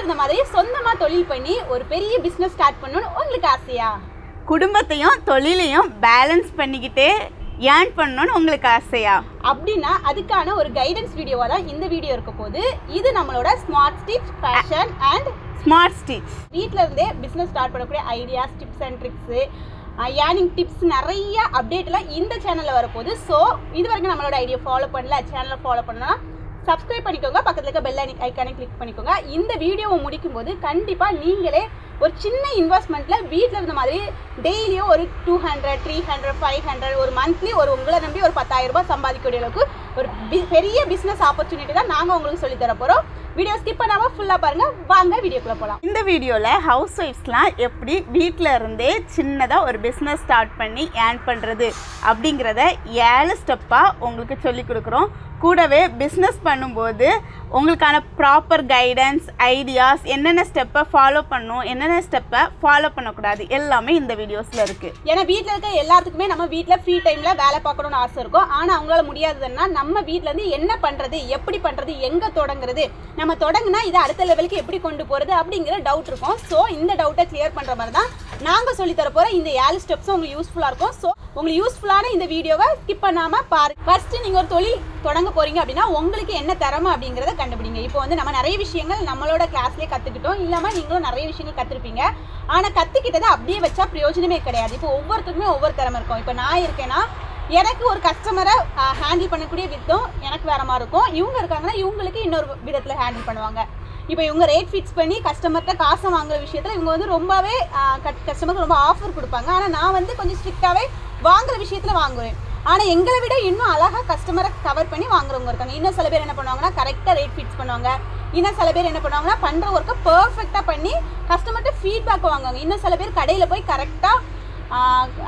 இருந்த மாதிரி சொந்தமா தொழில் பண்ணி ஒரு பெரிய பிசினஸ் ஸ்டார்ட் பண்ணணும்னு உங்களுக்கு ஆசையா? குடும்பத்தையும் தொழிலையும் பேலன்ஸ் பண்ணிக்கிட்டே ஏர்ன் பண்ணணும்னு உங்களுக்கு ஆசையா? அப்படின்னா அதுக்கான ஒரு கைடன்ஸ் வீடியோவாக தான் இந்த வீடியோ இருக்க போது. இது நம்மளோட smart stitch fashion and smart stitch. வீட்டில் இருந்தே பிஸ்னஸ் ஸ்டார்ட் பண்ணக்கூடிய ideas, tips and tricks, earning tips நிறைய அப்டேட்லாம் இந்த சேனலில் வரப்போகுது. ஸோ இது வரைக்கும் நம்மளோட ஐடியா ஃபாலோ பண்ணல, சேனலை ஃபாலோ பண்ணலாம், சப்ஸ்கிரைப் பண்ணிக்கோங்க, பக்கத்தில் இருக்க பெல் ஐக்கானை கிளிக் பண்ணிக்கோங்க. இந்த வீடியோவை முடிக்கும்போது கண்டிப்பாக நீங்களே ஒரு சின்ன இன்வெஸ்ட்மெண்ட்டில் வீட்டில் இருந்த மாதிரி டெய்லியும் ஒரு 200, 300, 500 ஒரு மந்த்லி ஒரு உங்களை நம்பி ஒரு 10,000 ரூபாய் சம்பாதிக்கக்கூடிய அளவுக்கு ஒரு பெரிய பிஸ்னஸ் ஆப்பர்ச்சுனிட்டி தான் நாங்கள் உங்களுக்கு சொல்லித்தர போகிறோம். வீடியோ ஸ்கிப் பண்ணாமல் ஃபுல்லாக பாருங்கள். வாங்க வீடியோக்குள்ளே போகலாம். இந்த வீடியோவில் ஹவுஸ் ஒய்ஃப்ஸ்லாம் எப்படி வீட்டில் இருந்தே சின்னதாக ஒரு பிஸ்னஸ் ஸ்டார்ட் பண்ணி ஏர்ன் பண்ணுறது அப்படிங்கிறத 7 ஸ்டெப்பாக உங்களுக்கு சொல்லி கொடுக்குறோம். கூடவே பிஸ்னஸ் பண்ணும்போது உங்களுக்கான ப்ராப்பர் கைடன்ஸ், ஐடியாஸ், என்னென்ன ஸ்டெப்பை ஃபாலோ பண்ணணும், என்னென்ன ஸ்டெப்பை ஃபாலோ பண்ணக்கூடாது எல்லாமே இந்த வீடியோஸில் இருக்குது. ஏன்னா வீட்டில் இருக்க எல்லாத்துக்குமே நம்ம வீட்டில் ஃப்ரீ டைமில் வேலை பார்க்கணுன்னு ஆசை இருக்கும். ஆனால் அவங்களால முடியாதுன்னா நம்ம வீட்டிலேருந்து என்ன பண்ணுறது, எப்படி பண்ணுறது, எங்கே தொடங்குறது, நம்ம தொடங்கினா இதை அடுத்த லெவலுக்கு எப்படி கொண்டு போகிறது அப்படிங்கிற டவுட் இருக்கும். ஸோ இந்த டவுட்டை கிளியர் பண்ணுற மாதிரி தான் நாங்கள் சொல்லித்தர போகிற இந்த 7 ஸ்டெப்ஸும் உங்களுக்கு யூஸ்ஃபுல்லாக இருக்கும். ஸோ உங்களுக்கு யூஸ்ஃபுல்லான இந்த வீடியோவை ஸ்கிப் பண்ணாமல் பாருங்கள். ஃபர்ஸ்ட்டு நீங்கள் ஒரு தொழில் தொடங்க போகிறீங்க அப்படின்னா உங்களுக்கு என்ன திறமை அப்படிங்கிறத கண்டுபிடிங்க. இப்போ வந்து நம்ம நிறைய விஷயங்கள் நம்மளோட கிளாஸ்லேயே கற்றுக்கிட்டோம், இல்லாமல் நீங்களும் நிறைய விஷயங்கள் கற்றுருப்பீங்க. ஆனால் கற்றுக்கிட்டதை அப்படியே வச்சா பிரயோஜனமே கிடையாது. இப்போ ஒவ்வொருத்தருக்குமே ஒவ்வொரு திறமை இருக்கும். இப்போ நான் இருக்கேன்னா எனக்கு ஒரு கஸ்டமரை ஹேண்டில் பண்ணக்கூடிய விதம் எனக்கு வேற மாதிரி இருக்கும். இவங்க இருக்காங்கன்னா இவங்களுக்கு இன்னொரு விதத்தில் ஹேண்டில் பண்ணுவாங்க. இப்போ இவங்க ரேட் ஃபிக்ஸ் பண்ணி கஸ்டமர்கிட்ட காசை வாங்குற விஷயத்தில் இவங்க வந்து ரொம்பவே கஸ்டமருக்கு ரொம்ப ஆஃபர் கொடுப்பாங்க. ஆனால் நான் வந்து கொஞ்சம் ஸ்ட்ரிக்டாகவே வாங்குற விஷயத்தில் வாங்குவேன். ஆனால் எங்களை விட இன்னும் அழகாக கஸ்டமரை கவர் பண்ணி வாங்குறவங்க இருக்காங்க. இன்னும் சில பேர் என்ன பண்ணுவாங்கன்னா கரெக்டாக ரேட் ஃபிக்ஸ் பண்ணுவாங்க. இன்னும் சில பேர் என்ன பண்ணுவாங்கன்னா பண்ணுற ஒர்க்கை பர்ஃபெக்டாக பண்ணி கஸ்டமர்கிட்ட ஃபீட்பேக் வாங்குவாங்க. இன்னும் சில பேர் கடையில் போய் கரெக்டாக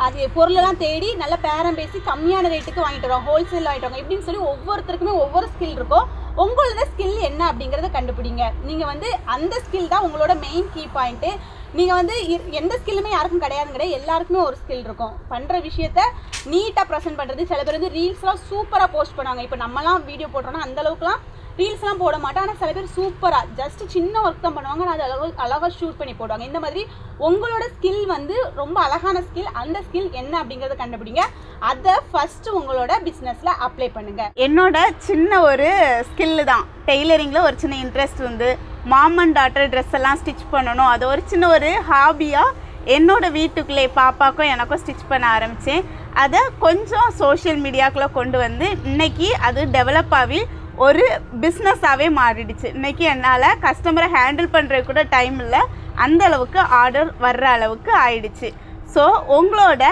அது பொருளெல்லாம் தேடி நல்ல பேரம் பேசி கம்மியான ரேட்டுக்கு வாங்கிட்டு வருவாங்க, ஹோல்சேலில் வாங்கிட்டு வாங்க. இப்படின்னு சொல்லி ஒவ்வொருத்தருக்குமே ஒவ்வொரு ஸ்கில் இருக்கும். உங்களோட ஸ்கில் என்ன அப்படிங்கிறத கண்டுபிடிங்க. நீங்கள் வந்து அந்த ஸ்கில் தான் உங்களோட மெயின் கீ பாயிண்ட்டு. நீங்கள் வந்து எந்த ஸ்கில்லுமே யாருக்கும் கிடையாது, எல்லாருக்குமே ஒரு ஸ்கில் இருக்கும். பண்ணுற விஷயத்த நீட்டாக ப்ரெசென்ட் பண்ணுறது. சில பேர் வந்து ரீல்ஸ்லாம் சூப்பராக போஸ்ட் பண்ணுவாங்க. இப்போ நம்மலாம் வீடியோ போட்டோன்னா அந்தளவுக்குலாம் ரீல்ஸ்லாம் போட மாட்டோம். ஆனால் சில பேர் சூப்பராக ஜஸ்ட் சின்ன ஒர்க் தான் பண்ணுவாங்க, ஆனால் அது அழகாக ஷூட் பண்ணி போடுவாங்க. இந்த மாதிரி உங்களோட ஸ்கில் வந்து ரொம்ப அழகான ஸ்கில். அந்த ஸ்கில் என்ன அப்படிங்கிறத கண்டுபிடிங்க. அதை ஃபஸ்ட்டு உங்களோட பிஸ்னஸில் அப்ளை பண்ணுங்கள். என்னோட சின்ன ஒரு ஸ்கில்லு தான் டெய்லரிங்கில் ஒரு சின்ன இன்ட்ரெஸ்ட் வந்து மாம் அண்ட் டாட்டர் ட்ரெஸ் எல்லாம் ஸ்டிச் பண்ணணும். அது ஒரு சின்ன ஒரு ஹாபியாக என்னோடய வீட்டுக்குள்ளே பாப்பாக்கும் எனக்கும் ஸ்டிச் பண்ண ஆரம்பித்தேன். அதை கொஞ்சம் சோஷியல் மீடியாக்குள்ளே கொண்டு வந்து இன்றைக்கி அது டெவலப் ஆகி ஒரு பிஸ்னஸாகவே மாறிடுச்சு. இன்றைக்கி என்னால் கஸ்டமரை ஹேண்டில் பண்ணுறது கூட டைம் இல்லை, அந்த அளவுக்கு ஆர்டர் வர்ற அளவுக்கு ஆயிடுச்சு. ஸோ உங்களோட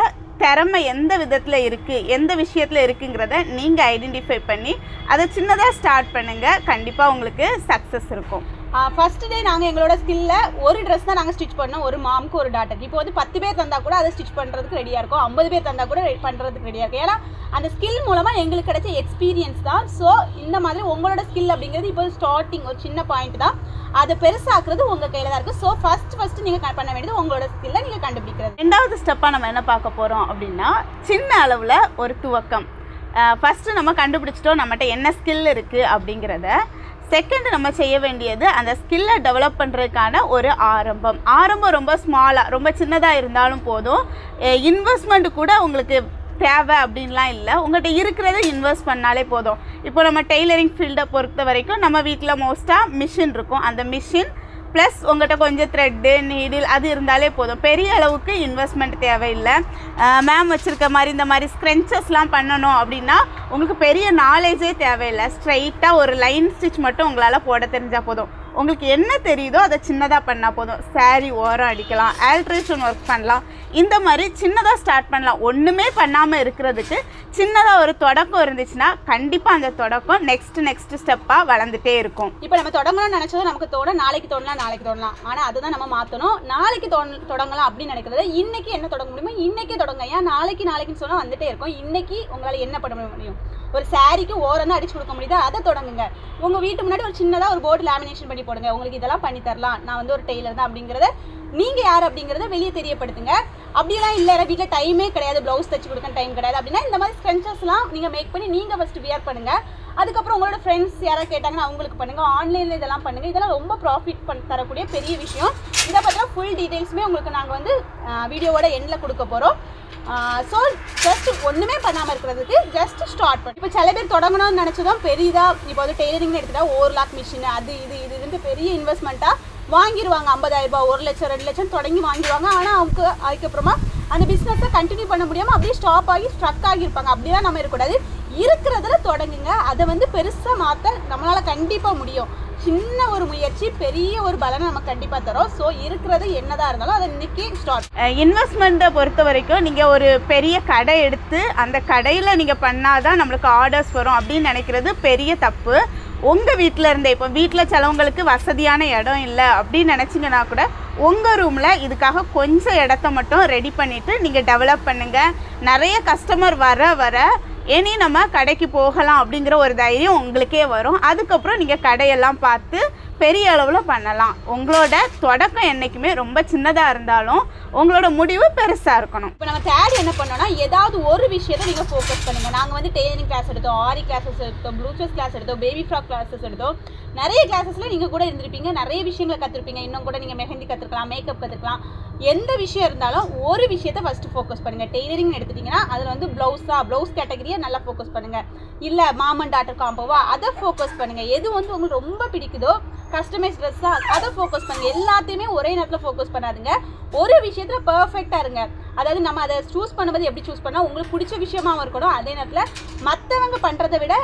திறமை எந்த விதத்தில் இருக்குது, எந்த விஷயத்தில் இருக்குங்கிறத நீங்கள் ஐடென்டிஃபை பண்ணி அதை சின்னதாக ஸ்டார்ட் பண்ணுங்கள். கண்டிப்பாக உங்களுக்கு சக்ஸஸ் இருக்கும். ஃபஸ்ட்டு டே நாங்கள் எங்களோட ஸ்கில்லில் ஒரு ட்ரெஸ் தான் நாங்கள் ஸ்டிச் பண்ணோம், ஒரு மாமுக்கு ஒரு டாட்டருக்கு. இப்போ வந்து 10 பேர் தந்தால் கூட அதை ஸ்டிச் பண்ணுறதுக்கு ரெடியாக இருக்கும், 50 பேர் தந்தால் கூட பண்ணுறதுக்கு ரெடியாக இருக்கும். ஏன்னா அந்த ஸ்கில் மூலமாக எங்களுக்கு கிடைச்ச எக்ஸ்பீரியன்ஸ் தான். ஸோ இந்த மாதிரி உங்களோட ஸ்கில் அப்படிங்கிறது இப்போ ஸ்டார்டிங் ஒரு சின்ன பாயிண்ட் தான், அதை பெருசாக்குறது உங்கள் கையில் தான் இருக்குது. ஸோ ஃபஸ்ட்டு நீங்கள் பண்ண வேண்டியது உங்களோட ஸ்கில்லை நீங்கள் கண்டுபிடிக்கிறது. 2வது ஸ்டெப்பாக நம்ம என்ன பார்க்க போகிறோம் அப்படின்னா சின்ன அளவில் ஒரு துவக்கம். ஃபஸ்ட்டு நம்ம கண்டுபிடிச்சிட்டோம் நம்மகிட்ட என்ன ஸ்கில் இருக்குது அப்படிங்கிறத. செகண்ட் நம்ம செய்ய வேண்டியது அந்த ஸ்கில்லை டெவலப் பண்ணுறதுக்கான ஒரு ஆரம்பம் ரொம்ப ஸ்மாலாக, ரொம்ப சின்னதாக இருந்தாலும் போதும். இன்வெஸ்ட்மெண்ட் கூட உங்களுக்கு தேவை அப்படின்லாம் இல்லை, உங்கள்கிட்ட இருக்கிறத இன்வெஸ்ட் பண்ணாலே போதும். இப்போ நம்ம டெய்லரிங் ஃபீல்டை பொறுத்த வரைக்கும் நம்ம வீட்டில் மோஸ்ட்டாக மிஷின் இருக்கும். அந்த மிஷின் ப்ளஸ் உங்கள்கிட்ட கொஞ்சம் த்ரெட்டு, நீடில் அது இருந்தாலே போதும். பெரிய அளவுக்கு இன்வெஸ்ட்மெண்ட் தேவையில்லை. மேம் வச்சுருக்க மாதிரி இந்த மாதிரி ஸ்க்ரென்ச்சஸ்லாம் பண்ணணும் அப்படின்னா உங்களுக்கு பெரிய நாலேஜே தேவையில்லை. ஸ்ட்ரைட்டாக ஒரு லைன் ஸ்டிச் மட்டும் உங்களால் போட தெரிஞ்சால் போதும். உங்களுக்கு என்ன தெரியுதோ அதை சின்னதாக பண்ணால் போதும். சாரீ ஓரம் அடிக்கலாம், ஆல்ட்ரேஷன் ஒர்க் பண்ணலாம், இந்த மாதிரி சின்னதாக ஸ்டார்ட் பண்ணலாம். ஒன்றுமே பண்ணாமல் இருக்கிறதுக்கு சின்னதாக ஒரு தொடக்கம் இருந்துச்சுன்னா கண்டிப்பாக அந்த தொடக்கம் நெக்ஸ்ட் ஸ்டெப்பாக வளர்ந்துட்டே இருக்கும். இப்போ நம்ம தொடங்கணும்னு நினச்சதும் நமக்கு நாளைக்கு தொடங்கலாம். ஆனால் அதுதான் நம்ம மாற்றணும். நாளைக்கு தொடங்கலாம் அப்படின்னு நினைக்கிறத இன்றைக்கி என்ன தொடங்க முடியுமோ இன்றைக்கே தொடங்க. ஏன் நாளைக்குன்னு சொன்னால் வந்துட்டே இருக்கும். இன்றைக்கி உங்களால் என்ன பண்ண முடியும்? ஒரு சாரிக்கு ஓரம் தான் அடிச்சு கொடுக்க முடியுதா, அதை தொடங்குங்க. உங்கள் வீட்டு முன்னாடி ஒரு சின்னதாக ஒரு போர்டு லேமினேஷன் பண்ணி போடுங்க. உங்களுக்கு இதெல்லாம் பண்ணி தரலாம், நான் வந்து ஒரு டெய்லர் தான் அப்படிங்கிறத நீங்கள் யார் அப்படிங்கிறத வெளியே தெரியப்படுத்துங்க. அப்படிலாம் இல்லை வீட்டில் டைமே கிடையாது, ப்ளவுஸ் தைச்சு கொடுக்க டைம் கிடையாது அப்படின்னா இந்த மாதிரி ஸ்க்ரன்ச்சஸ்லாம் நீங்கள் மேக் பண்ணி நீங்கள் ஃபஸ்ட்டு வியர் பண்ணுங்கள். அதுக்கப்புறம் உங்களோட ஃப்ரெண்ட்ஸ் யாராவது கேட்டாங்கன்னா அவங்களுக்கு பண்ணுங்கள், ஆன்லைனில் இதெல்லாம் பண்ணுங்கள். இதெல்லாம் ரொம்ப ப்ராஃபிட் தரக்கூடிய பெரிய விஷயம். இதை பற்றின ஃபுல் டீட்டெயில்ஸுமே உங்களுக்கு நாங்கள் வந்து வீடியோவோட எண்டில் கொடுக்க போகிறோம். ஸோ ஜஸ்ட் ஒன்றுமே பண்ணாமல் இருக்கிறதுக்கு ஜஸ்ட் ஸ்டார்ட் பண்ணி இப்போ சில பேர் தொடங்கணும்னு நினச்சதும் பெரிதாக இப்போ வந்து டெய்லரிங்னு எடுத்துகிட்டா 1 லாக் மிஷின் அது இதுன்ட்டு பெரிய இன்வெஸ்ட்மெண்ட்டாக வாங்கிடுவாங்க. 50,000 ரூபாய், 1 லட்சம் 2 லட்சம் தொடங்கி வாங்கிடுவாங்க. ஆனால் அவங்க அதுக்கப்புறமா அந்த பிஸ்னஸை கண்டினியூ பண்ண முடியாமல் அப்படியே ஸ்டாப் ஆகி ஸ்ட்ரக் ஆகியிருப்பாங்க. அப்படிலாம் நம்ம இருக்கக்கூடாது. இருக்கிறதுல தொடங்குங்க. அதை வந்து பெருசாக மாற்ற நம்மளால் கண்டிப்பாக முடியும். சின்ன ஒரு முயற்சி பெரிய ஒரு பலனை நம்ம கண்டிப்பாக தரோம். ஸோ இருக்கிறது என்னதான் இருந்தாலும் அதை இன்னைக்கு ஸ்டார்ட். இன்வெஸ்ட்மெண்ட்டை பொறுத்த வரைக்கும் நீங்கள் ஒரு பெரிய கடை எடுத்து அந்த கடையில் நீங்கள் பண்ணாதான் நம்மளுக்கு ஆர்டர்ஸ் வரும் அப்படின்னு நினைக்கிறது பெரிய தப்பு. உங்கள் வீட்டில் இருந்தே இப்போ வீட்டில் சிலவங்களுக்கு வசதியான இடம் இல்லை அப்படின்னு நினச்சிங்கன்னா கூட உங்கள் ரூமில் இதுக்காக கொஞ்சம் இடத்த மட்டும் ரெடி பண்ணிவிட்டு நீங்கள் டெவலப் பண்ணுங்கள். நிறைய கஸ்டமர் வர இனி நம்ம கடைக்கு போகலாம் அப்படிங்கிற ஒரு தைரியம் உங்களுக்கே வரும். அதுக்கப்புறம் நீங்கள் கடையெல்லாம் பார்த்து பெரிய அளவில் பண்ணலாம். உங்களோட தொடக்கம் என்றைக்குமே ரொம்ப சின்னதாக இருந்தாலும் உங்களோட முடிவு பெருசாக இருக்கணும். இப்போ நம்ம தேர்ட் என்ன பண்ணோம்னா ஏதாவது ஒரு விஷயத்தை நீங்கள் ஃபோக்கஸ் பண்ணுங்கள். நாங்கள் வந்து டெய்லரிங் கிளாஸ் எடுத்தோம், ஆரி கிளாஸஸ் எடுத்தோம், ப்ளூச்சஸ் கிளாஸ் எடுத்தோம், பேபி ஃப்ராக் கிளாஸஸ் எடுத்தோம். நிறைய கிளாஸஸில் நீங்கள் கூட இருந்திருப்பீங்க, நிறைய விஷயங்களை கற்றுருப்பீங்க. இன்னும் கூட நீங்கள் மெஹந்தி கற்றுக்கலாம், மேக்கப் கற்றுக்கலாம். எந்த விஷயம் இருந்தாலும் ஒரு விஷயத்தை ஃபஸ்ட்டு ஃபோக்கஸ் பண்ணுங்கள். டெய்லரிங் எடுத்துட்டிங்கன்னா அதில் வந்து ப்ளவுஸ் கேட்டகரியை நல்லா ஃபோக்கஸ் பண்ணுங்கள். இல்லை மாமன் டாட்டர் காம்போவா அதை ஃபோக்கஸ் பண்ணுங்கள். எது வந்து உங்களுக்கு ரொம்ப பிடிக்குதோ கஸ்டமைஸ் ட்ரெஸ்ஸாக அதை ஃபோக்கஸ் பண்ணுங்கள். எல்லாத்தையுமே ஒரே நேரத்தில் ஃபோக்கஸ் பண்ணாதுங்க. ஒரு விஷயத்தில் பர்ஃபெக்டாக இருங்க. அதாவது நம்ம அதை சூஸ் பண்ணும்போது எப்படி சூஸ் பண்ணால் உங்களுக்கு பிடிச்ச விஷயமாகவும் இருக்கணும். அதே நேரத்தில் மற்றவங்க பண்ணுறதை விட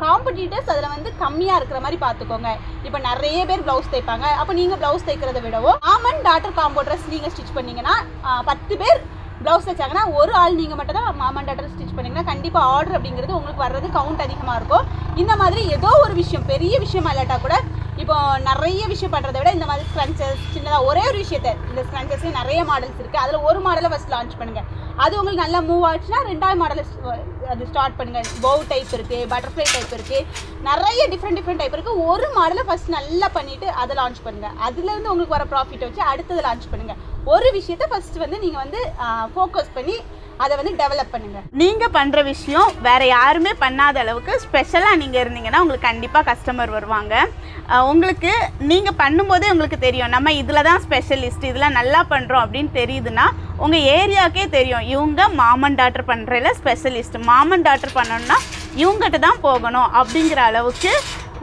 காம்படிட்டர்ஸ் அதில் வந்து கம்மியாக இருக்கிற மாதிரி பார்த்துக்கோங்க. இப்போ நிறைய பேர் ப்ளவுஸ் தைப்பாங்க. அப்போ நீங்கள் ப்ளவுஸ் தைக்கிறத விடவோ மாமன் டாட்டர் காம்போ ட்ரெஸ் நீங்கள் ஸ்டிச் பண்ணிங்கன்னா 10 பேர் ப்ளவுஸ் தைச்சாங்கன்னா ஒரு ஆள் நீங்கள் மட்டும் தான் மாமன் டாட்டர் ஸ்டிச் பண்ணிங்கன்னா கண்டிப்பாக ஆர்டர் அப்படிங்கிறது உங்களுக்கு வர்றது கவுண்ட் அதிகமாக இருக்கும். இந்த மாதிரி ஏதோ ஒரு விஷயம் பெரிய விஷயமா இல்லாட்டா கூட இப்போ நிறைய விஷயம் பண்ணுறதை விட இந்த மாதிரி ஸ்க்ரன்ச்சஸ் சின்னதாக ஒரே ஒரு விஷயத்தை இந்த ஸ்க்ரன்ச்சஸ்லேயே நிறைய மாடல்ஸ் இருக்குது. அதில் ஒரு மாடலை ஃபஸ்ட் லான்ச் பண்ணுங்கள். அது உங்களுக்கு நல்லா மூவ் ஆச்சுன்னா 2வது மாடலை அது ஸ்டார்ட் பண்ணுங்கள். பவு டைப் இருக்குது, பட்டர்ஃப்ளை டைப் இருக்குது, நிறைய டிஃப்ரெண்ட் டைப் இருக்குது. ஒரு மாடலை ஃபஸ்ட் நல்லா பண்ணிவிட்டு அதை லான்ச் பண்ணுங்கள். அதுலேருந்து உங்களுக்கு வர ப்ராஃபிட்டை வச்சு அடுத்தது லான்ச் பண்ணுங்கள். ஒரு விஷயத்தை ஃபஸ்ட்டு வந்து நீங்கள் வந்து ஃபோக்கஸ் பண்ணி அதை வந்து டெவலப் பண்ணுங்கள். நீங்கள் பண்ணுற விஷயம் வேறு யாருமே பண்ணாத அளவுக்கு ஸ்பெஷலாக நீங்கள் இருந்தீங்கன்னா உங்களுக்கு கண்டிப்பாக கஸ்டமர் வருவாங்க. உங்களுக்கு நீங்கள் பண்ணும்போதே உங்களுக்கு தெரியும் நம்ம இதில் தான் ஸ்பெஷலிஸ்ட், இதில் நல்லா பண்ணுறோம் அப்படின்னு தெரியுதுன்னா உங்கள் ஏரியாவுக்கே தெரியும் இவங்க மாமன் டாட்டர் பண்ணுறதுல ஸ்பெஷலிஸ்ட், மாமன் டாட்டர் பண்ணணும்னா இவங்ககிட்ட தான் போகணும் அப்படிங்கிற அளவுக்கு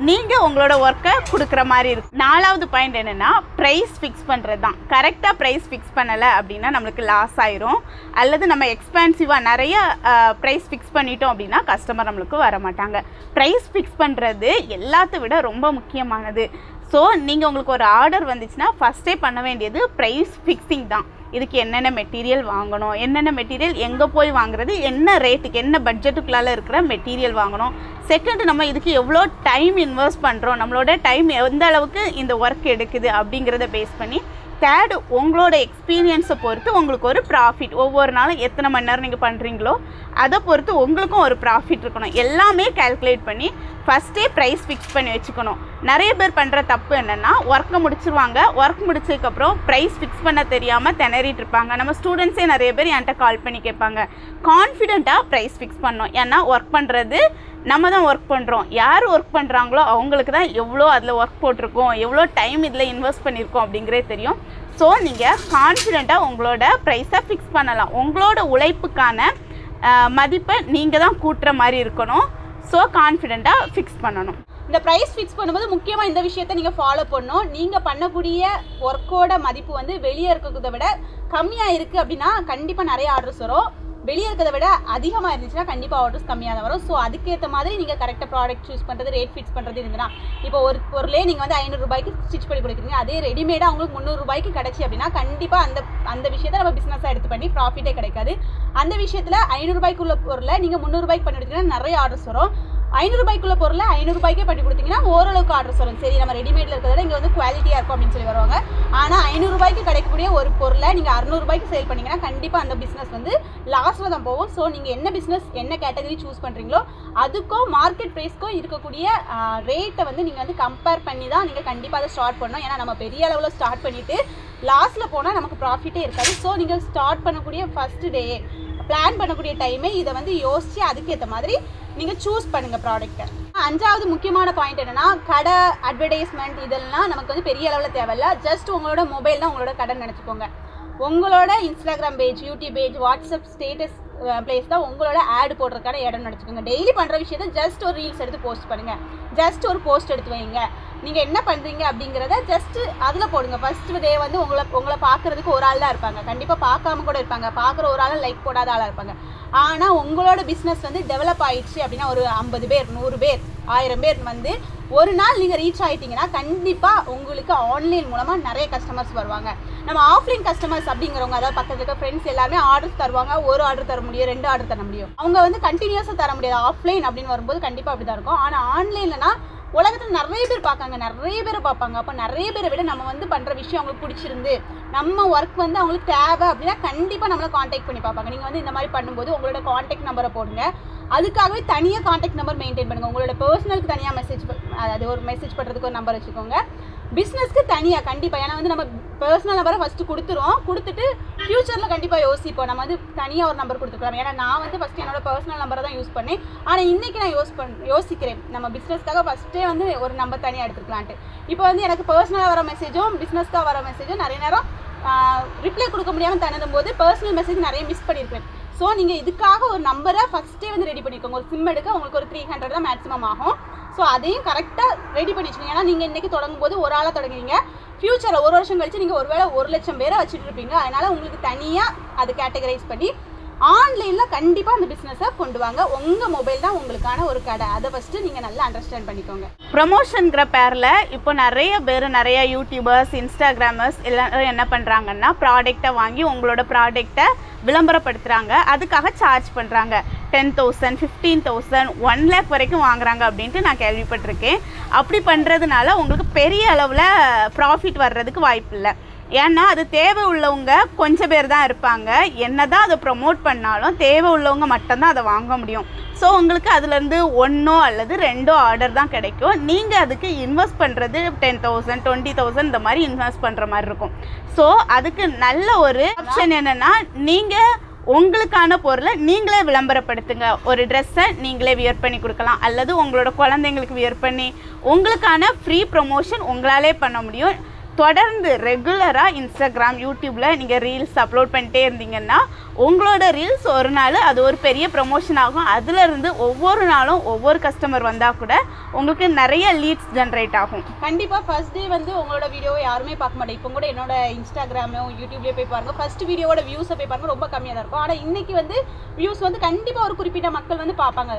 நீங்கள் உங்களோட ஒர்க்கை கொடுக்குற மாதிரி இருக்கும். 4வது பாயிண்ட் என்னென்னா ப்ரைஸ் ஃபிக்ஸ் பண்ணுறது தான். கரெக்டாக ப்ரைஸ் ஃபிக்ஸ் பண்ணலை அப்படின்னா நம்மளுக்கு லாஸ் ஆயிரும். அல்லது நம்ம எக்ஸ்பென்சிவாக நிறைய ப்ரைஸ் ஃபிக்ஸ் பண்ணிட்டோம் அப்படின்னா கஸ்டமர் நம்மளுக்கு வர மாட்டாங்க. ப்ரைஸ் ஃபிக்ஸ் பண்ணுறது எல்லாத்த விட ரொம்ப முக்கியமானது. ஸோ நீங்கள் உங்களுக்கு ஒரு ஆர்டர் வந்துச்சுன்னா ஃபஸ்ட்டே பண்ண வேண்டியது ப்ரைஸ் ஃபிக்ஸிங் தான். இதுக்கு என்னென்ன மெட்டீரியல் வாங்கணும், என்னென்ன மெட்டீரியல் எங்கே போய் வாங்குறது, என்ன ரேட்டுக்கு என்ன பட்ஜெட்டுக்குள்ளால் இருக்கிற மெட்டீரியல் வாங்கணும். செகண்ட் நம்ம இதுக்கு எவ்வளோ டைம் இன்வெஸ்ட் பண்ணுறோம், நம்மளோட டைம் எந்த அளவுக்கு இந்த ஒர்க் எடுக்குது அப்படிங்கிறத பேஸ் பண்ணி. தேர்டு உங்களோட எக்ஸ்பீரியன்ஸை பொறுத்து உங்களுக்கு ஒரு ப்ராஃபிட். ஒவ்வொரு நாளும் எத்தனை மணி நேரம் நீங்கள் பண்ணுறீங்களோ அதை பொறுத்து உங்களுக்கும் ஒரு ப்ராஃபிட் இருக்கணும். எல்லாமே கால்குலேட் பண்ணி ஃபஸ்ட்டே ப்ரைஸ் ஃபிக்ஸ் பண்ணி வச்சுக்கணும். நிறைய பேர் பண்ணுற தப்பு என்னென்னா ஒர்க்கை முடிச்சிருவாங்க, ஒர்க் முடிச்சதுக்கப்புறம் ப்ரைஸ் ஃபிக்ஸ் பண்ண தெரியாமல் திணறிட்டு இருப்பாங்க. நம்ம ஸ்டூடெண்ட்ஸே நிறைய பேர் என்கிட்ட கால் பண்ணி கேட்பாங்க. கான்ஃபிடெண்ட்டாக ப்ரைஸ் ஃபிக்ஸ் பண்ணோம். ஏன்னா ஒர்க் பண்ணுறது நம்ம தான் ஒர்க் பண்ணுறோம். யார் ஒர்க் பண்ணுறாங்களோ அவங்களுக்கு தான் எவ்வளோ அதில் ஒர்க் போட்டிருக்கோம், எவ்வளோ டைம் இதில் இன்வெஸ்ட் பண்ணியிருக்கோம் அப்படிங்கிறதே தெரியும். ஸோ நீங்கள் கான்ஃபிடெண்ட்டாக உங்களோட ப்ரைஸை ஃபிக்ஸ் பண்ணலாம். உங்களோட உழைப்புக்கான மதிப்பை நீங்கள் தான் கூட்டுற மாதிரி இருக்கணும். ஸோ கான்ஃபிடெண்ட்டாக ஃபிக்ஸ் பண்ணணும். இந்த ப்ரைஸ் ஃபிக்ஸ் பண்ணும்போது முக்கியமாக இந்த விஷயத்தை நீங்கள் ஃபாலோ பண்ணணும். நீங்கள் பண்ணக்கூடிய ஒர்க்கோட மதிப்பு வந்து வெளியே இருக்கிறத விட கம்மியாக இருக்குது அப்படின்னா கண்டிப்பாக நிறைய ஆர்டர்ஸ் வரும். வெளியே இருக்கிறத விட அதிகமாக இருந்துச்சுன்னா கண்டிப்பாக ஆர்டர்ஸ் கம்மியாக தான் வரும். ஸோ அதுக்கேற்ற மாதிரி நீங்கள் கரெக்டாக ப்ராடக்ட் சூஸ் பண்ணுறது, ரேட் ஃபிக்ஸ் பண்ணுறது இருந்ததுன்னா இப்போ ஒரு பொருளே நீங்கள் வந்து 500 ரூபாய்க்கு ஸ்டிச் பண்ணி கொடுக்குறீங்க, அதே ரெடிமேடாக உங்களுக்கு 300 ரூபாய்க்கு கிடச்சி அப்படின்னா கண்டிப்பாக அந்த விஷயத்தை நம்ம பிஸ்னஸாக எடுத்து பண்ணி ப்ராஃபிட்டே கிடைக்காது. அந்த விஷயத்தில் 500 ரூபாய்க்குள்ள பொருளை நீங்கள் 300 ரூபாய்க்கு பண்ணி கொடுத்தீங்கன்னா நிறைய ஆர்டர்ஸ் வரும். 500 ரூபாய்க்குள்ள பொருளை 500 ரூபாய்க்கே பண்ணி கொடுத்தீங்கன்னா ஓரளவுக்கு ஆர்டர்ஸ் வரும். சரி நம்ம ரெடிமேடில் இருக்கிறத இங்கே வந்து குவாலிட்டியாக இருக்கும் அப்படின்னு சொல்லி வருவாங்க. ஆனால் 500 ரூபாய்க்கு கிடைக்கக்கூடிய ஒரு பொருளை நீங்கள் 600 ரூபாய்க்கு சேல் பண்ணிங்கன்னா கண்டிப்பாக அந்த பிஸ்னஸ் வந்து லாஸ்ட்டில் தான் போகும். ஸோ நீங்கள் என்ன பிஸ்னஸ் என்ன கேட்டகரி சூஸ் பண்ணுறீங்களோ அதுக்கும் மார்க்கெட் ப்ரைஸ்க்கும் இருக்கக்கூடிய ரேட்டை வந்து நீங்கள் வந்து கம்பேர் பண்ணி தான் நீங்கள் கண்டிப்பாக அதை ஸ்டார்ட் பண்ணணும். ஏன்னா நம்ம பெரிய அளவில் ஸ்டார்ட் பண்ணிவிட்டு லாஸ்ட்டில் போனால் நமக்கு ப்ராஃபிட்டே இருக்காது. ஸோ நீங்கள் ஸ்டார்ட் பண்ணக்கூடிய ஃபஸ்ட்டு டே பிளான் பண்ணக்கூடிய டைமே இதை வந்து யோசிச்சு அதுக்கேற்ற மாதிரி நீங்கள் சூஸ் பண்ணுங்கள் ப்ராடக்ட்டை. 5வது முக்கியமான பாயிண்ட் என்னன்னா, கடை அட்வர்டைஸ்மெண்ட் இதெல்லாம் நமக்கு வந்து பெரிய அளவில் தேவையில்ல. ஜஸ்ட் உங்களோட மொபைல் தான் உங்களோட கடைன்னு நினச்சிக்கோங்க. உங்களோட Instagram page, YouTube page, WhatsApp status place தான் உங்களோட ஆட் போடுறதுக்கான இடம் நினச்சிக்கோங்க. டெய்லி பண்ணுற விஷயத்தை ஜஸ்ட் ஒரு ரீல்ஸ் எடுத்து போஸ்ட் பண்ணுங்கள், ஜஸ்ட் ஒரு போஸ்ட் எடுத்து வைங்க. நீங்கள் என்ன பண்ணுறீங்க அப்படிங்கிறத ஜஸ்ட் அதில் போடுங்க. ஃபஸ்ட்டு டே வந்து உங்களை பார்க்குறதுக்கு ஒரு ஆள் தான் இருப்பாங்க, கண்டிப்பாக பார்க்காம கூட இருப்பாங்க, பார்க்குற ஒரு ஆள் லைக் போடாத ஆளாக இருப்பாங்க. ஆனால் உங்களோட பிஸ்னஸ் வந்து டெவலப் ஆயிடுச்சு அப்படின்னா ஒரு 50 பேர், 100 பேர், 1000 பேர் வந்து ஒரு நாள் நீங்கள் ரீச் ஆகிட்டீங்கன்னா கண்டிப்பாக உங்களுக்கு ஆன்லைன் மூலமாக நிறைய கஸ்டமர்ஸ் வருவாங்க. நம்ம ஆஃப்லைன் கஸ்டமர்ஸ் அப்படிங்கிறவங்க, அதாவது பக்கத்தில் இருக்க ஃப்ரெண்ட்ஸ் எல்லாருமே ஆர்டர்ஸ் தருவாங்க. ஒரு ஆர்டர் தர முடியும், 2 ஆர்டர் தர முடியும். அவங்க வந்து கண்டினியூஸாக தர முடியாது. ஆஃப்லைன் அப்படின்னு வரும்போது கண்டிப்பாக அப்படி தான் இருக்கும். ஆனால் ஆன்லைன்லனா உலகத்தில் நிறைய பேர் பார்க்காங்க, நிறைய பேர் பார்ப்பாங்க. அப்போ நிறைய பேரை விட நம்ம வந்து பண்ணுற விஷயம் அவங்களுக்கு பிடிச்சிருந்து நம்ம ஒர்க் வந்து அவங்களுக்கு தேவை அப்படின்னா கண்டிப்பாக நம்மளை காண்டாக்ட் பண்ணி பார்ப்பாங்க. நீங்கள் வந்து இந்த மாதிரி பண்ணும்போது உங்களோட காண்டாக்ட் நம்பரை போடுங்க. அதுக்காகவே தனியாக காண்டாக்ட் நம்பர் மெயின்டைன் பண்ணுங்கள். உங்களோட பர்சனலுக்கு தனியாக மெசேஜ், அதாவது ஒரு மெசேஜ் பண்ணுறதுக்கு ஒரு நம்பர் வச்சுக்கோங்க. பிஸ்னஸ்க்கு தனியாக கண்டிப்பாக, ஏன்னா வந்து நம்ம பர்சனல் நம்பரை ஃபஸ்ட்டு கொடுத்துட்டு ஃப்யூச்சரில் கண்டிப்பாக யோசிப்போம் நம்ம வந்து தனியாக ஒரு நம்பர் கொடுத்துக்கலாம். ஏன்னா நான் வந்து ஃபஸ்ட்டு என்னோட பர்சனல் நம்பரை தான் யூஸ் பண்ணேன். ஆனால் இன்றைக்கி நான் யோசிக்கிறேன் நம்ம பிஸ்னஸ்க்காக ஃபஸ்ட்டே வந்து ஒரு நம்பர் தனியாக எடுத்துக்கலான்ட்டு. இப்போ வந்து எனக்கு பர்சனலாக வர மெசேஜும் பிஸ்னஸ்க்காக வர மெசேஜும் நிறைய நேரம் ரிப்ளை கொடுக்க முடியாமல் தண்ணும் போது பர்சனல் மெசேஜ் நிறைய மிஸ் பண்ணியிருப்பேன். ஸோ நீங்கள் இதுக்காக ஒரு நம்பரை ஃபஸ்ட்டே வந்து ரெடி பண்ணிக்கோங்க. ஒரு சிம் எடுக்க உங்களுக்கு ஒரு 300 தான் மேக்ஸிமம் ஆகும். ஸோ அதையும் கரெக்டாக ரெடி பண்ணி வச்சுக்கோங்க. ஏன்னா நீங்கள் இன்றைக்கி தொடங்கும் போது ஒரு ஆளாக தொடங்குவீங்க, ஃப்யூச்சரில் 1 வருஷம் கழிச்சு நீங்கள் ஒருவேளை 1,00,000 பேரை வச்சுட்டு இருப்பீங்க. அதனால் உங்களுக்கு தனியாக அது கேட்டகரைஸ் பண்ணி ஆன்லைனில் கண்டிப்பாக அந்த பிஸ்னஸை கொண்டு வாங்க. உங்கள் மொபைல் தான் உங்களுக்கான ஒரு கடை, அதை ஃபஸ்ட்டு நீங்கள் நல்லா அண்டர்ஸ்டாண்ட் பண்ணிக்கோங்க. ப்ரொமோஷனுங்கிற பேரில் இப்போ நிறைய பேர், நிறைய யூடியூபர்ஸ், இன்ஸ்டாகிராமர்ஸ் எல்லோரும் என்ன பண்ணுறாங்கன்னா, ப்ராடக்டை வாங்கி உங்களோட ப்ராடக்டை விளம்பரப்படுத்துகிறாங்க. அதுக்காக சார்ஜ் பண்ணுறாங்க. 10,000, 15,000, 1 lakh வரைக்கும் வாங்குறாங்க அப்படின்ட்டு நான் கேள்விப்பட்டிருக்கேன். அப்படி பண்ணுறதுனால உங்களுக்கு பெரிய அளவில் ப்ராஃபிட் வர்றதுக்கு வாய்ப்பு இல்லை. ஏன்னா அது தேவை உள்ளவங்க கொஞ்சம் பேர் தான் இருப்பாங்க. என்ன தான் அதை ப்ரொமோட் பண்ணாலும் தேவை உள்ளவங்க மட்டும்தான் அதை வாங்க முடியும். ஸோ உங்களுக்கு அதுலேருந்து 1 அல்லது 2 ஆர்டர் தான் கிடைக்கும். நீங்கள் அதுக்கு இன்வெஸ்ட் பண்ணுறது 10,000, 20,000 இந்த மாதிரி இன்வெஸ்ட் பண்ணுற மாதிரி இருக்கும். ஸோ அதுக்கு நல்ல ஒரு ஆப்ஷன் என்னென்னா, நீங்கள் உங்களுக்கான பொருளை நீங்களே விளம்பரப்படுத்துங்க. ஒரு ட்ரெஸ்ஸை நீங்களே வியர் பண்ணி கொடுக்கலாம், அல்லது உங்களோட குழந்தைங்களுக்கு வியர் பண்ணி உங்களுக்கான ஃப்ரீ ப்ரொமோஷன் உங்களாலே பண்ண முடியும். தொடர்ந்து ரெகுலராக இன்ஸ்டாகிராம், யூடியூப்பில் நீங்கள் ரீல்ஸ் அப்லோட் பண்ணிட்டே இருந்தீங்கன்னா உங்களோட ரீல்ஸ் ஒரு நாள் அது ஒரு பெரிய ப்ரொமோஷன் ஆகும். அதிலிருந்து ஒவ்வொரு நாளும் ஒவ்வொரு கஸ்டமர் வந்தால் கூட உங்களுக்கு நிறைய லீட்ஸ் ஜென்ரேட் ஆகும். கண்டிப்பாக ஃபர்ஸ்ட் டே வந்து உங்களோட வீடியோவை யாருமே பார்க்க மாட்டேன். இப்போ கூட என்னோட இன்ஸ்டாகிராமோ யூடியூப்லேயே போய் பாருங்கள், ஃபர்ஸ்ட் வீடியோவோட வியூஸை போய் பாருங்கள், ரொம்ப கம்மியாக தான் இருக்கும். ஆனால் இன்றைக்கி வந்து வியூஸ் வந்து கண்டிப்பாக ஒரு குறிப்பிட்ட மக்கள் வந்து பார்ப்பாங்க.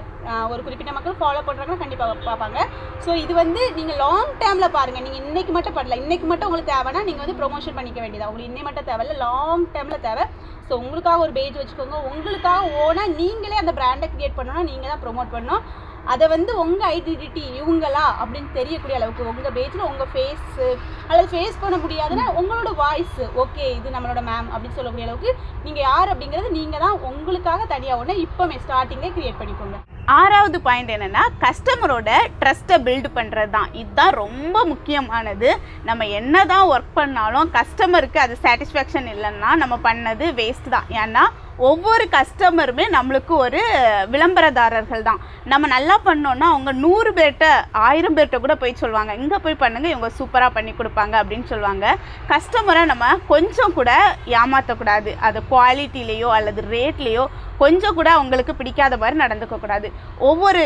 ஒரு குறிப்பிட்ட மக்கள் ஃபாலோ பண்ணுறாங்கன்னா கண்டிப்பாக பார்ப்பாங்க. ஸோ இது வந்து நீங்கள் லாங் டேர்மில் பாருங்கள். நீங்கள் இன்றைக்கி மட்டும் பண்ணல, இன்றைக்கி மட்டும் உங்களுக்கு தேவைன்னா நீங்கள் வந்து ப்ரொமோஷன் பண்ணிக்க வேண்டியதா. உங்களுக்கு இன்னே மட்டும் தேவையில்ல, லாங் டைமில் தேவை. ஸோ உங்களுக்காக ஒரு பேஜ் வச்சுக்கோங்க. உங்களுக்காக ஓனாக நீங்களே அந்த பிராண்டை க்ரியேட் பண்ணணும்னா நீங்கள் தான் ப்ரொமோட் பண்ணணும். அதை வந்து உங்கள் ஐடென்டிட்டி இவங்களா அப்படின்னு தெரியக்கூடிய அளவுக்கு உங்கள் பேஜில் உங்கள் ஃபேஸு அல்லது ஃபேஸ் பண்ண முடியாதுன்னா உங்களோட வாய்ஸ், ஓகே இது நம்மளோட மேம் அப்படின்னு சொல்லக்கூடிய அளவுக்கு நீங்கள் யார் அப்படிங்கிறது நீங்கள் தான் உங்களுக்காக தனியாக ஒன்று இப்போமே ஸ்டார்டிங்கே க்ரியேட் பண்ணிக்கோங்க. 6வது பாயிண்ட் என்னென்னா, கஸ்டமரோட ட்ரஸ்ட்டை பில்டு பண்ணுறது தான். இதுதான் ரொம்ப முக்கியமானது. நம்ம என்ன தான் ஒர்க் பண்ணாலும் கஸ்டமருக்கு அது சாட்டிஸ்ஃபேக்ஷன் இல்லைன்னா நம்ம பண்ணது வேஸ்ட் தான். ஏன்னா ஒவ்வொரு கஸ்டமருமே நம்மளுக்கு ஒரு விளம்பரதாரர்கள் தான். நம்ம நல்லா பண்ணோன்னா அவங்க 100 பேர்கிட்ட 1000 பேர்கிட்ட கூட போய் சொல்லுவாங்க, இங்கே போய் பண்ணுங்கள், இவங்க சூப்பராக பண்ணி கொடுப்பாங்க அப்படின்னு சொல்லுவாங்க. கஸ்டமரை நம்ம கொஞ்சம் கூட ஏமாற்றக்கூடாது. அது குவாலிட்டிலேயோ அல்லது ரேட்லேயோ கொஞ்சம் கூட அவங்களுக்கு பிடிக்காத மாதிரி நடந்துக்கக்கூடாது.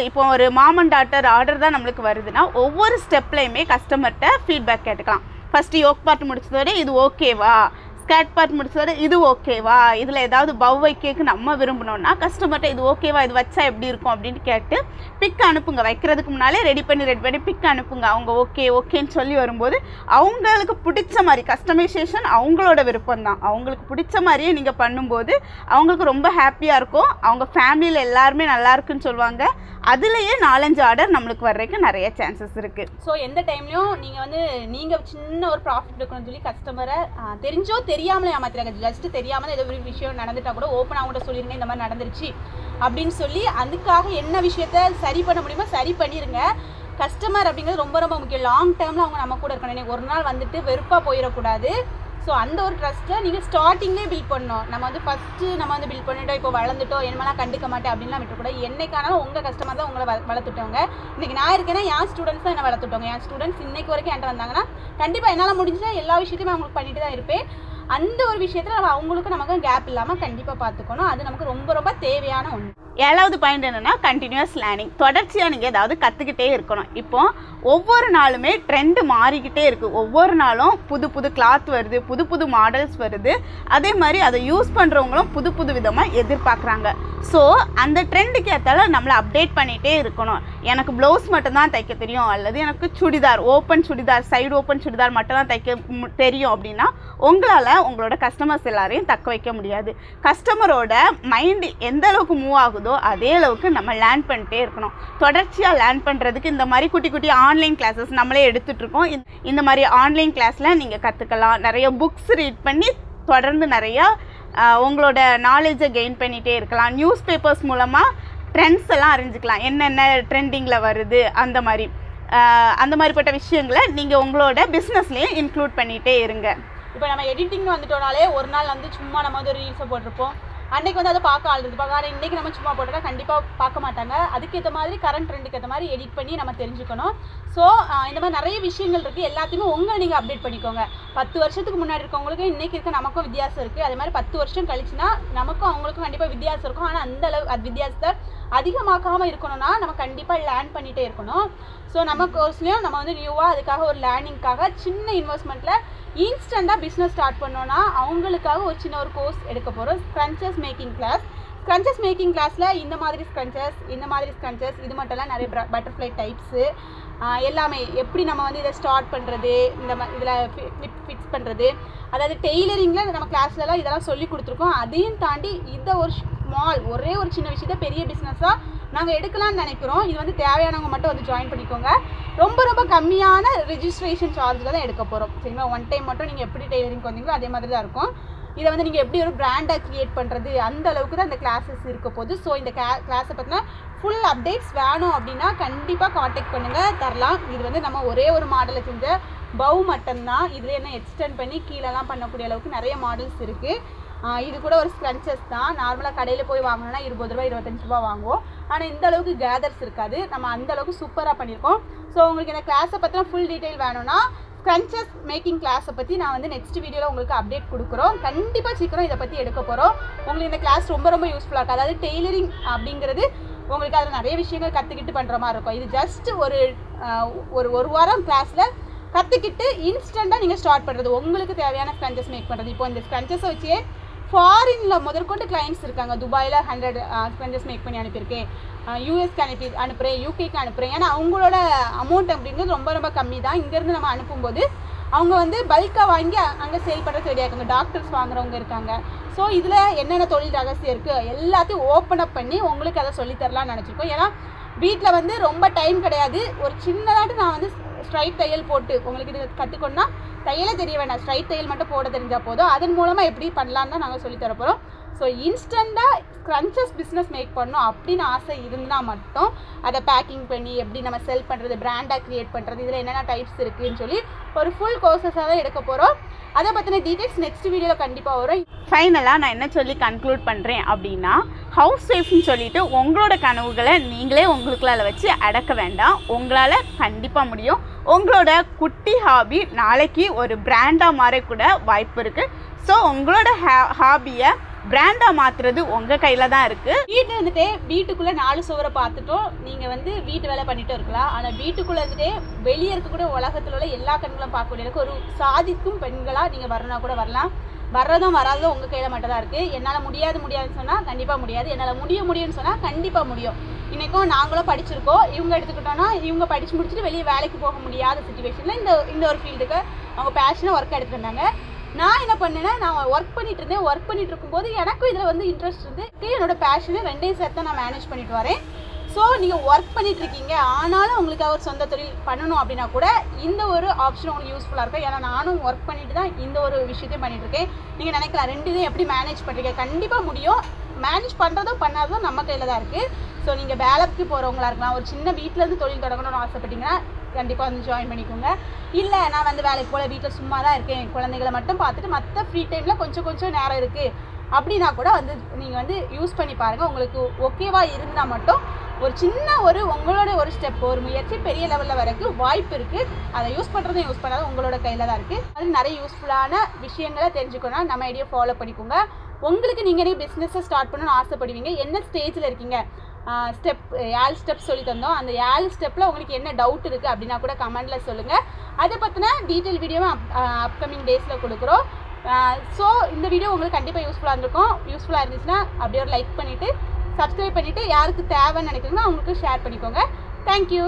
இப்போ ஒரு மாமன் டாட்டர் ஆர்டர் தான் நம்மளுக்கு வருதுன்னா ஒவ்வொரு ஸ்டெப்லேயுமே கஸ்டமர்கிட்ட ஃபீட்பேக் கேட்டுக்கலாம். ஃபஸ்ட்டு யோக் பார்ட் முடிச்சதோட இது ஓகேவா, ஸ்கேட் பார்ட் முடிச்சதோட இது ஓகேவா, இதில் ஏதாவது பவ் வைக்கேக்கு நம்ம விரும்பினோன்னா கஸ்டமர்கிட்ட இது ஓகேவா, இது வச்சா எப்படி இருக்கும் அப்படின்னு கேட்டு பிக் அனுப்புங்க. வைக்கிறதுக்கு முன்னாலே ரெடி பண்ணி பிக் அனுப்புங்க. அவங்க ஓகேன்னு சொல்லி வரும்போது அவங்களுக்கு பிடிச்ச மாதிரி கஸ்டமைசேஷன் அவங்களோட விருப்பம் தான். அவங்களுக்கு பிடிச்ச மாதிரியே நீங்கள் பண்ணும்போது அவங்களுக்கு ரொம்ப ஹாப்பியாக இருக்கும். அவங்க ஃபேமிலியில் எல்லாருமே நல்லா இருக்குன்னு சொல்லுவாங்க. அதுலேயே 4-5 ஆர்டர் நம்மளுக்கு வர்றதுக்கு நிறைய சான்சஸ் இருக்குது. ஸோ எந்த டைம்லையும் நீங்கள் சின்ன ஒரு ப்ராஃபிட் இருக்கணும்னு சொல்லி கஸ்டமரை தெரிஞ்சோ தெரியாமலே ஏமாத்துறாங்க. ஜஸ்ட்டு தெரியாமல் ஏதோ ஒரு விஷயம் நடந்துட்டா கூட ஓப்பன் அவங்கள்ட்ட சொல்லிடுங்க, இந்த மாதிரி நடந்துருச்சு அப்படின்னு சொல்லி அதுக்காக என்ன விஷயத்த சரி பண்ண முடியுமோ சரி பண்ணிடுங்க. கஸ்டமர் அப்படிங்கிறது ரொம்ப ரொம்ப முக்கியம். லாங் டேர்மில் அவங்க நம்ம கூட இருக்கணும். ஒரு நாள் வந்துட்டு வெறுப்பாக போயிடக்கூடாது. ஸோ அந்த ஒரு ட்ரஸ்ட்டை நீங்கள் ஸ்டார்டிங்லேயே பில்ட் பண்ணணும். நம்ம வந்து ஃபஸ்ட்டு நம்ம வந்து பில்ட் பண்ணிட்டோம், இப்போ வளர்ந்துட்டோம், என்னமெல்லாம் கண்டுக்க மாட்டேன் அப்படின்லாம் விட்டுக்கூடாது. என்னைக்கானாலும் உங்கள் கஸ்டமர் தான் உங்களை வளர்த்துட்டவங்க. இன்றைக்கி நான் இருக்கேன்னா என் ஸ்டூடெண்ட்ஸ் தான் என்னை வளர்த்துட்டவங்க. என் ஸ்டூடெண்ட்ஸ் இன்னைக்கு வரைக்கும் என்கிட்ட வந்தாங்கன்னா கண்டிப்பாக என்னால் முடிஞ்சா எல்லா விஷயத்தையுமே அவங்களுக்கு பண்ணிட்டு தான் இருப்பேன். அந்த ஒரு விஷயத்தில் நம்ம அவங்களுக்கு நமக்கு கேப் இல்லாமல் கண்டிப்பாக பார்த்துக்கணும். அது நமக்கு ரொம்ப ரொம்ப தேவையான ஒன்று. 7வது பாயிண்ட் என்னென்னா கண்டினியூஸ் லேர்னிங். தொடர்ச்சியாக நீங்கள் ஏதாவது கற்றுக்கிட்டே இருக்கணும். இப்போ ஒவ்வொரு நாளுமே ட்ரெண்டு மாறிக்கிட்டே இருக்குது. ஒவ்வொரு நாளும் புது புது கிளாத் வருது, புது புது மாடல்ஸ் வருது. அதே மாதிரி அதை யூஸ் பண்ணுறவங்களும் புது புது விதமாக எதிர்பார்க்குறாங்க. ஸோ அந்த ட்ரெண்டுக்கு ஏற்றால நம்மளை அப்டேட் பண்ணிகிட்டே இருக்கணும். எனக்கு ப்ளவுஸ் மட்டும்தான் தைக்க தெரியும், அல்லது எனக்கு churidar, open churidar, side open churidar மட்டும்தான் தைக்க தெரியும் அப்படின்னா உங்களால் உங்களோட கஸ்டமர்ஸ் எல்லாரையும் தக்க வைக்க முடியாது. கஸ்டமரோட மைண்டு எந்த அளவுக்கு மூவ் ஆகுதோ அதே அளவுக்கு நம்ம லேர்ன் பண்ணிட்டே இருக்கணும். தொடர்ச்சியாக லேர்ன் பண்ணுறதுக்கு இந்த மாதிரி குட்டி குட்டி ஆன்லைன் கிளாஸஸ் நம்மளே எடுத்துகிட்ருக்கோம். இந்த மாதிரி ஆன்லைன் கிளாஸில் நீங்கள் கற்றுக்கலாம். நிறைய புக்ஸ் ரீட் பண்ணி தொடர்ந்து நிறையா உங்களோட நாலேஜை கெயின் பண்ணிகிட்டே இருக்கலாம். நியூஸ் பேப்பர்ஸ் மூலமாக ட்ரெண்ட்ஸ் எல்லாம் அறிஞ்சிக்கலாம். என்னென்ன ட்ரெண்டிங்கில் வருது அந்த மாதிரிப்பட்ட விஷயங்களை நீங்கள் உங்களோட பிஸ்னஸ்லேயும் இன்க்ளூட் பண்ணிகிட்டே இருங்க. இப்போ நம்ம எடிட்டிங்னு வந்துட்டோனாலே ஒரு நாள் வந்து சும்மா நம்ம வந்து ஒரு ரீல்ஸை போட்டிருப்போம், அன்றைக்கி வந்து அதை பார்க்க ஆள் இருப்பாங்க. ஆனால் இன்றைக்கி நம்ம சும்மா போட்டோன்னா கண்டிப்பாக பார்க்க மாட்டாங்க. அதுக்கேற்ற மாதிரி கரண்ட் ட்ரெண்டுக்கு ஏற்ற மாதிரி எடிட் பண்ணி நம்ம தெரிஞ்சுக்கணும். ஸோ இந்த மாதிரி நிறைய விஷயங்கள் இருக்குது. எல்லாத்தையுமே உங்களை நீங்கள் அப்டேட் பண்ணிக்கோங்க. 10 வருஷத்துக்கு முன்னாடி இருக்கவங்களுக்கு இன்றைக்கி இருக்க நமக்கும் வித்தியாசம் இருக்குது. அதே மாதிரி 10 வருஷம் கழிச்சுன்னா நமக்கும் அவங்களுக்கும் கண்டிப்பாக வித்தியாசம் இருக்கும். ஆனால் அந்த அளவு அது வித்தியாசத்தை அதிகமாக்காமல் இருக்கணும்னா நம்ம கண்டிப்பாக லேர்ன் பண்ணிகிட்டே இருக்கணும். ஸோ நம்ம கோர்ஸ்லேயும் நம்ம வந்து நியூவாக அதுக்காக ஒரு லேர்னிங்காக சின்ன இன்வெஸ்ட்மெண்ட்டில் இன்ஸ்டண்ட்டாக பிஸ்னஸ் ஸ்டார்ட் பண்ணோன்னா அவங்களுக்காக ஒரு சின்ன ஒரு கோர்ஸ் எடுக்க போகிறோம். ஸ்க்ரன்ச்சஸ் மேக்கிங் கிளாஸ். ஸ்க்ரன்ச்சஸ் மேக்கிங் கிளாஸில் இந்த மாதிரி ஸ்க்ரன்ச்சஸ் இது மட்டும்லாம் நிறைய பட்டர்ஃப்ளை டைப்ஸு எல்லாமே எப்படி நம்ம வந்து இதை ஸ்டார்ட் பண்ணுறது, இதில் ஃபிக்ஸ் பண்ணுறது, அதாவது டெய்லரிங்கில் நம்ம கிளாஸ்லலாம் இதெல்லாம் சொல்லி கொடுத்துருக்கோம். அதையும் தாண்டி இதை ஒரு ஒரே ஒரு சின்ன விஷயத்த பெரிய பிஸ்னஸாக நாங்கள் எடுக்கலாம்னு நினைக்கிறோம். இது வந்து தேவையானவங்க மட்டும் வந்து ஜாயின் பண்ணிக்கோங்க. ரொம்ப ரொம்ப கம்மியான ரெஜிஸ்ட்ரேஷன் சார்ஜில் தான் எடுக்க போகிறோம். சரிங்களா? ஒன் டைம் மட்டும் நீங்கள் எப்படி டெய்லரிங் வந்தீங்களோ அதே மாதிரி தான் இருக்கும். இதை வந்து நீங்கள் எப்படி ஒரு பிராண்டாக க்ரியேட் பண்ணுறது அந்த அளவுக்கு தான் இந்த கிளாஸஸ் இருக்க போகுது. ஸோ இந்த கிளாஸை பற்றின ஃபுல் அப்டேட்ஸ் வேணும் அப்படின்னா கண்டிப்பாக காண்டாக்ட் பண்ணுங்கள், தரலாம். இது வந்து நம்ம ஒரே ஒரு மாடலை செஞ்ச பவு மட்டும்தான். இதில் என்ன எக்ஸ்டெண்ட் பண்ணி கீழெல்லாம் பண்ணக்கூடிய அளவுக்கு நிறைய மாடல்ஸ் இருக்குது. இது கூட ஒரு ஸ்க்ரன்ச்சஸ் தான். நார்மலாக கடையில் போய் வாங்கணும்னா 20 ரூபா 25 ரூபா வாங்குவோம். ஆனால் இந்த அளவுக்கு கேதர்ஸ் இருக்காது. நம்ம அந்த அளவுக்கு சூப்பராக பண்ணியிருக்கோம். ஸோ உங்களுக்கு இந்த கிளாஸை பற்றின ஃபுல் டீட்டெயில் வேணும்னா ஸ்க்ரன்ச்சஸ் மேக்கிங் கிளாஸை பற்றி நான் வந்து நெக்ஸ்ட் வீடியோவில் உங்களுக்கு அப்டேட் கொடுக்குறோம். கண்டிப்பாக சீக்கிரம் இதை பற்றி எடுக்க போகிறோம். உங்களுக்கு இந்த கிளாஸ் ரொம்ப ரொம்ப யூஸ்ஃபுல்லாக இருக்கும். அதாவது டெய்லரிங் அப்படிங்கிறது உங்களுக்கு அதில் நிறைய விஷயங்கள் கற்றுக்கிட்டு பண்ணுற மாதிரி இருக்கும். இது ஜஸ்ட் ஒரு வாரம் கிளாஸில் கற்றுக்கிட்டு இன்ஸ்டண்ட்டாக நீங்கள் ஸ்டார்ட் பண்ணுறது, உங்களுக்கு தேவையான ஸ்க்ரன்ச்சஸ் மேக் பண்ணுறது. இப்போ இந்த ஸ்க்ரன்ச்சஸை வச்சே ஃபாரினில் முதற்கொண்டு கிளைண்ட்ஸ் இருக்காங்க. துபாயில் 100 ஸ்க்ரன்ச்சஸ் மேக் பண்ணி அனுப்பியிருக்கேன், யூஎஸ்க்கு அனுப்புகிறேன், யூகேக்கு அனுப்புகிறேன். ஏன்னா அவங்களோட அமௌண்ட் அப்படிங்கிறது ரொம்ப ரொம்ப கம்மி தான். இங்கேருந்து நம்ம அனுப்பும்போது அவங்க வந்து பல்காக வாங்கி அங்கே சேல் பண்ணுறது ரெடியாக இருக்காங்க. டாக்டர்ஸ் வாங்குறவங்க இருக்காங்க. ஸோ இதில் என்னென்ன தொழில் ரகசியம் இருக்குது எல்லாத்தையும் ஓப்பன் அப் பண்ணி உங்களுக்கு அதை சொல்லித்தரலாம்னு நினச்சிருக்கோம். ஏன்னா வீட்டில் வந்து ரொம்ப டைம் கிடையாது. ஒரு சின்னதாட்டு நான் வந்து ஸ்ட்ரைட் தையல் போட்டு உங்களுக்கு இது கற்றுக்கணுன்னா தையலே தெரிய வேண்டாம், ஸ்ட்ரைட் தையல் மட்டும் போட தெரிஞ்சால் போதும். அதன் மூலமாக எப்படி பண்ணலான்னு தான் நாங்கள் சொல்லித்தர போகிறோம். ஸோ இன்ஸ்டண்ட்டாக ஸ்க்ரன்ச்சஸ் பிஸ்னஸ் மேக் பண்ணணும் அப்படின்னு ஆசை இருந்தால் மட்டும் அதை பேக்கிங் பண்ணி எப்படி நம்ம செல் பண்ணுறது, பிராண்டாக க்ரியேட் பண்ணுறது, இதில் என்னென்ன டைப்ஸ் இருக்குதுன்னு சொல்லி ஒரு ஃபுல் கோர்சஸாக தான் எடுக்க போகிறோம். அதை பற்றின டீட்டெயில்ஸ் நெக்ஸ்ட் வீடியோவில் கண்டிப்பாக வரும். ஃபைனலாக நான் என்ன சொல்லி கன்க்ளூட் பண்ணுறேன் அப்படின்னா, ஹவுஸ் ஒய்ஃப்னு சொல்லிட்டு உங்களோட கனவுகளை நீங்களே உங்களுக்குள்ள வச்சு அடக்க வேண்டாம். உங்களால் கண்டிப்பாக முடியும். உங்களோட குட்டி ஹாபி நாளைக்கு ஒரு பிராண்டாக மாறக்கூட வாய்ப்பு இருக்குது. ஸோ உங்களோட ஹாபியை பிராண்டாக மாற்றுறது உங்கள் கையில் தான் இருக்குது. வீட்டில் இருந்துகிட்டே வீட்டுக்குள்ளே 4 சுவரை பார்த்துட்டோம் நீங்கள் வந்து வீட்டு வேலை பண்ணிட்டு இருக்கலாம். ஆனால் வீட்டுக்குள்ளே இருந்துகிட்டே வெளியே இருக்கக்கூடிய உலகத்தில் உள்ள எல்லா கண்களும் பார்க்கக்கூடிய ஒரு சாதிக்கும் பெண்களாக நீங்கள் வரணும்னா கூட வரலாம். வர்றதும் வராததும் உங்கள் கையில் மட்டும் தான் இருக்குது. என்னால் முடியாதுன்னு சொன்னால் கண்டிப்பாக முடியாது, என்னால் முடியும்னு சொன்னால் கண்டிப்பாக முடியும். இன்றைக்கும் நாங்களும் படிச்சிருக்கோம். இவங்க எடுத்துக்கிட்டோன்னா இவங்க படித்து முடிச்சுட்டு வெளியே வேலைக்கு போக முடியாத சுச்சுவேஷனில் இந்த ஒரு ஃபீல்டுக்கு அவங்க பேஷனாக ஒர்க் எடுத்துருந்தாங்க. நான் என்ன பண்ணேன்னா, நான் ஒர்க் பண்ணிட்டு இருக்கும்போது எனக்கும் இதில் வந்து இன்ட்ரெஸ்ட் இருந்து என்னோட பேஷனை ரெண்டையும் சேர்த்து நான் மேனேஜ் பண்ணிட்டு வரேன். ஸோ நீங்கள் ஒர்க் பண்ணிட்டு இருக்கீங்க, ஆனாலும் உங்களுக்கு ஒரு சொந்த தொழில் பண்ணணும் அப்படின்னா கூட இந்த ஒரு ஆப்ஷன் உங்களுக்கு யூஸ்ஃபுல்லாக இருக்கும். ஏன்னா நானும் ஒர்க் பண்ணிட்டு தான் இந்த ஒரு விஷயத்தையும் பண்ணிட்டு இருக்கேன். நீங்கள் நினைக்கலாம் 2 இதையும் எப்படி மேனேஜ் பண்ணுறீங்க? கண்டிப்பாக முடியும். மேனேஜ் பண்ணுறதும் பண்ணாததும் நம்ம கையில் தான் இருக்குது. ஸோ நீங்கள் வேலைக்கு போகிறவங்களா இருக்கலாம், ஒரு சின்ன வீட்டிலேருந்து தொழில் தொடங்கணும்னு ஆசைப்பட்டீங்கன்னா கண்டிப்பாக வந்து ஜாயின் பண்ணிக்கோங்க. இல்லை நான் வந்து வேலைக்கு போல வீட்டில் சும்மா தான் இருக்கேன், குழந்தைகளை மட்டும் பார்த்துட்டு மற்ற ஃப்ரீ டைமில் கொஞ்சம் நேரம் இருக்குது அப்படின்னா கூட வந்து நீங்கள் வந்து யூஸ் பண்ணி பாருங்கள். உங்களுக்கு ஓகேவாக இருந்தால் மட்டும் ஒரு சின்ன உங்களோட ஒரு ஸ்டெப், ஒரு முயற்சி பெரிய லெவலில் வரைக்கும் வாய்ப்பு இருக்குது. அதை யூஸ் பண்ணுறதும் யூஸ் பண்ணாலும் உங்களோட கையில் தான் இருக்குது. அது நிறைய யூஸ்ஃபுல்லான விஷயங்களை தெரிஞ்சுக்கணும். நம்ம ஐடியா ஃபாலோ பண்ணிக்கோங்க. உங்களுக்கு நீங்களே பிஸ்னஸை ஸ்டார்ட் பண்ணணும்னு ஆசைப்படுவீங்க. என்ன ஸ்டேஜில் இருக்கீங்க, ஸ்டெப் 7 ஸ்டெப் சொல்லி தந்தோம். அந்த 7 ஸ்டெப்பில் உங்களுக்கு என்ன டவுட் இருக்குது அப்படின்னா கூட கமெண்டில் சொல்லுங்கள். அதை பற்றின டீட்டெயில் வீடியோவை அப்கமிங் டேஸில் கொடுக்குறோம். ஸோ இந்த வீடியோ உங்களுக்கு கண்டிப்பாக யூஸ்ஃபுல்லாக இருந்திருக்கும். யூஸ்ஃபுல்லாக இருந்துச்சுன்னா அப்படியே ஒரு லைக் பண்ணிவிட்டு சப்ஸ்கிரைப் பண்ணிவிட்டு யாருக்கு தேவைன்னு நினைக்கிறீங்களோ அவங்களுக்கு ஷேர் பண்ணிக்கோங்க. தேங்க்யூ.